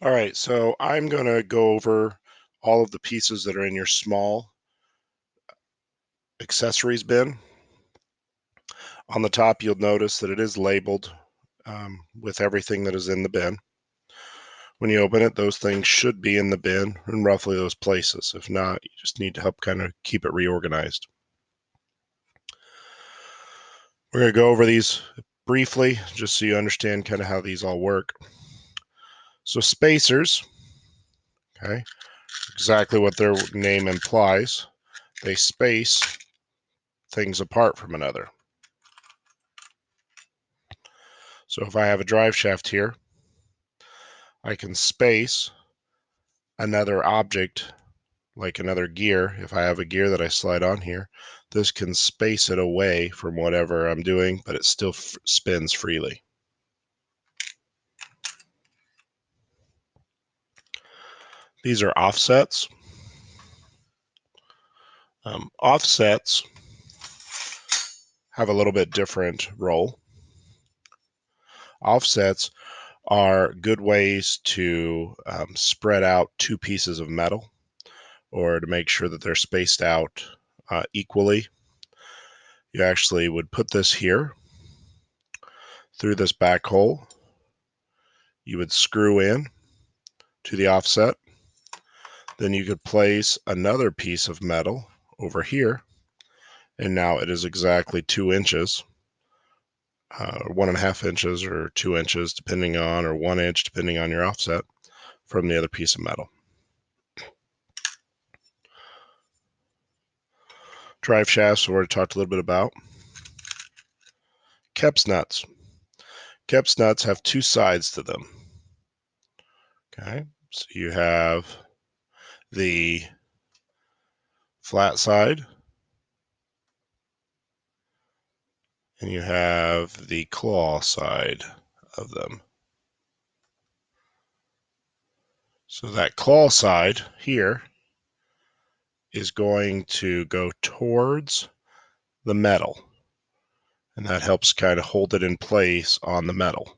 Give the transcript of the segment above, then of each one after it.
All right, so I'm going to go over all of the pieces that are in your small accessories bin. On the top, you'll notice that it is labeled with everything that is in the bin. When you open it, those things should be in the bin in roughly those places. If not, you just need to help kind of keep it reorganized. We're going to go over these briefly, just so you understand kind of how these all work. So spacers, okay, exactly what their name implies. They space things apart from another. So if I have a drive shaft here, I can space another object, like another gear. If I have a gear that I slide on here, this can space it away from whatever I'm doing, but it still spins freely. These are offsets. Offsets have a little bit different role. Offsets are good ways to spread out two pieces of metal, or to make sure that they're spaced out equally. You actually would put this here through this back hole. You would screw in to the offset. Then you could place another piece of metal over here, and now it is exactly 2 inches, 1.5 inches or 2 inches depending on, or 1 inch depending on your offset from the other piece of metal. Drive shafts, we already talked a little bit about. Kep's nuts. Kep's nuts have two sides to them. Okay, so you have the flat side, and you have the claw side of them. So that claw side here is going to go towards the metal, and that helps kind of hold it in place on the metal.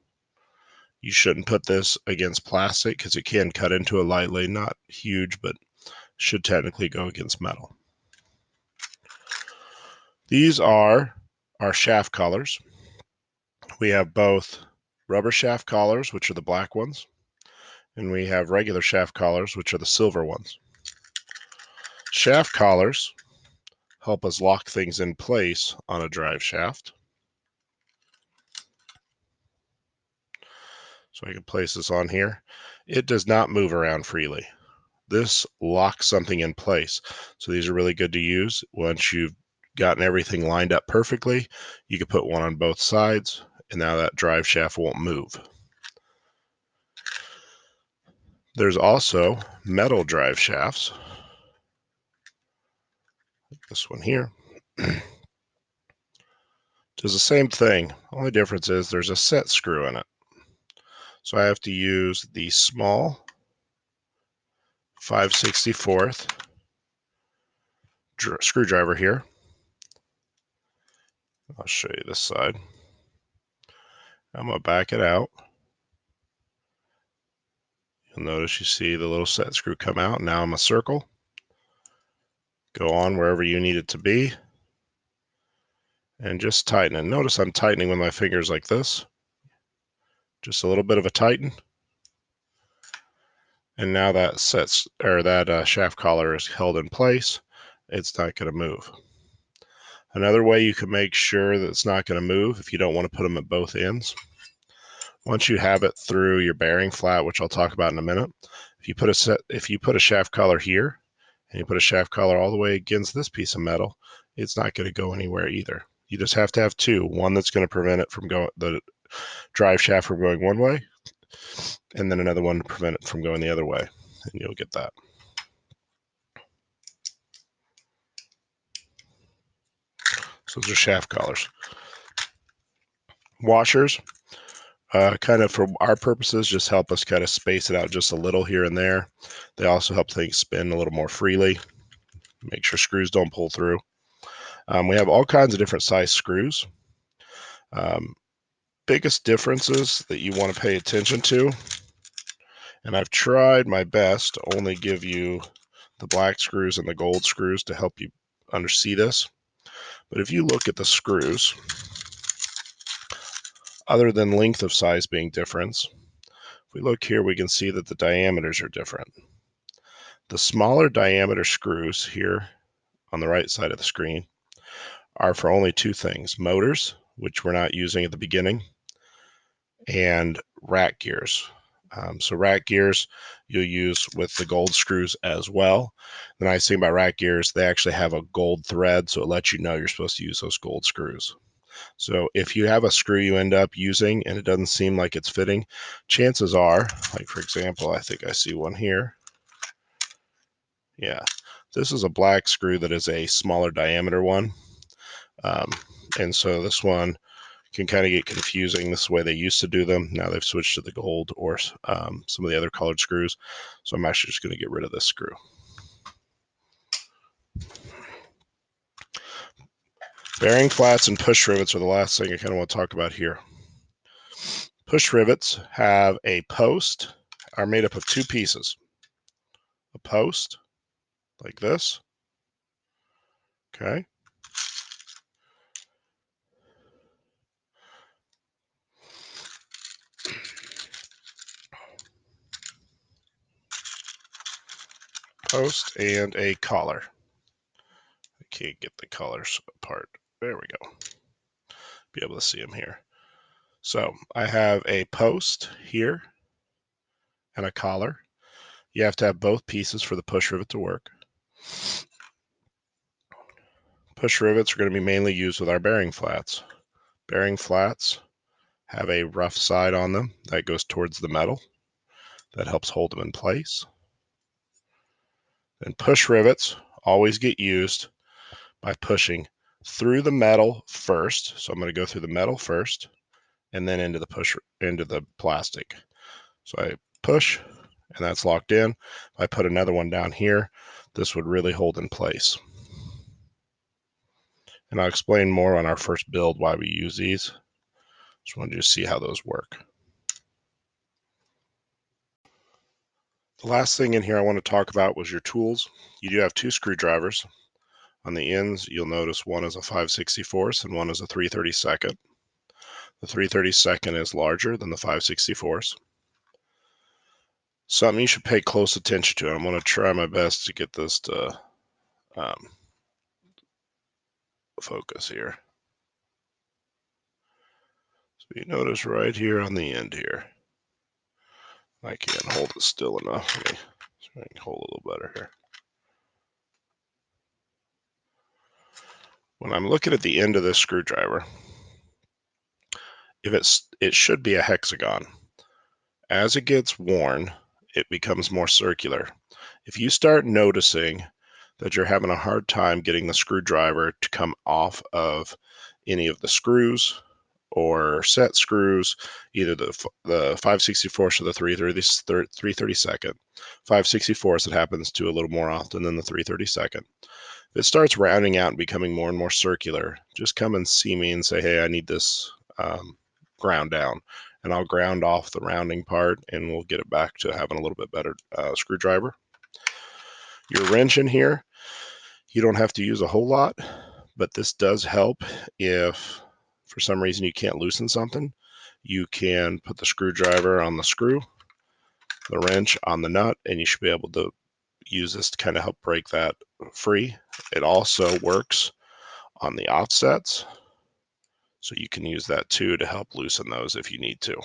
You shouldn't put this against plastic because it can cut into it lightly, not huge, but should technically go against metal. These are our shaft collars. We have both rubber shaft collars, which are the black ones, and we have regular shaft collars, which are the silver ones. Shaft collars help us lock things in place on a drive shaft. So I can place this on here. It does not move around freely. This locks something in place. So these are really good to use. Once you've gotten everything lined up perfectly, you can put one on both sides, and now that drive shaft won't move. There's also metal drive shafts. This one here. Does the same thing. Only difference is there's a set screw in it. So I have to use the small 5/64 screwdriver here. I'll show you this side. I'm going to back it out. You'll notice you see the little set screw come out. Now I'm a circle. Go on wherever you need it to be. And just tighten it. Notice I'm tightening with my fingers like this. Just a little bit of a tighten. And now that shaft collar is held in place. It's not going to move. Another way you can make sure that it's not going to move, if you don't want to put them at both ends, once you have it through your bearing flat, which I'll talk about in a minute, if you put a shaft collar here and you put a shaft collar all the way against this piece of metal, it's not going to go anywhere either. You just have to have two, one that's going to prevent it from going, the drive shaft from going one way, and then another one to prevent it from going the other way, and you'll get that. So those are shaft collars. Washers, kind of for our purposes, just help us kind of space it out just a little here and there. They also help things spin a little more freely, make sure screws don't pull through. We have all kinds of different size screws. Biggest differences that you want to pay attention to, And I've tried my best to only give you the black screws and the gold screws to help you see this. But if you look at the screws, other than length of size being different, if we look here, we can see that the diameters are different. The smaller diameter screws here on the right side of the screen are for only two things: motors, which we're not using at the beginning, and rack gears. So rack gears you'll use with the gold screws as well. The nice thing about rack gears, they actually have a gold thread, so it lets you know you're supposed to use those gold screws. So if you have a screw you end up using and it doesn't seem like it's fitting, chances are, like for example, I think I see one here. Yeah, this is a black screw that is a smaller diameter one. And so this one can kind of get confusing. This is the way they used to do them. Now they've switched to the gold or some of the other colored screws. So I'm actually just going to get rid of this screw. Bearing flats and push rivets are the last thing I kind of want to talk about here. Push rivets have a post, are made up of two pieces. A post, like this, okay? Post and a collar. I can't get the collars apart. There we go. Be able to see them here. So I have a post here and a collar. You have to have both pieces for the push rivet to work. Push rivets are going to be mainly used with our bearing flats. Bearing flats have a rough side on them that goes towards the metal. That helps hold them in place. And push rivets always get used by pushing through the metal first. So I'm going to go through the metal first and then into the plastic. So I push and that's locked in. If I put another one down here, this would really hold in place. And I'll explain more on our first build why we use these. Just wanted you to see how those work. The last thing in here I want to talk about was your tools. You do have two screwdrivers. On the ends, you'll notice one is a 5/64 and one is a 3/32. The 3/32 is larger than the 5/64. Something you should pay close attention to. I'm going to try my best to get this to focus here. So you notice right here on the end here, I can't hold it still enough. Let me try and hold a little better here. When I'm looking at the end of this screwdriver, it should be a hexagon. As it gets worn, it becomes more circular. If you start noticing that you're having a hard time getting the screwdriver to come off of any of the screws or set screws, either the 5/64 or the 3/32. 5/64 it happens to a little more often than the 3/32. If it starts rounding out and becoming more and more circular, just come and see me and say, hey, I need this ground down. And I'll ground off the rounding part and we'll get it back to having a little bit better screwdriver. Your wrench in here, you don't have to use a whole lot, but this does help if for some reason you can't loosen something. You can put the screwdriver on the screw, the wrench on the nut, and you should be able to use this to kind of help break that free. It also works on the offsets, so you can use that too to help loosen those if you need to.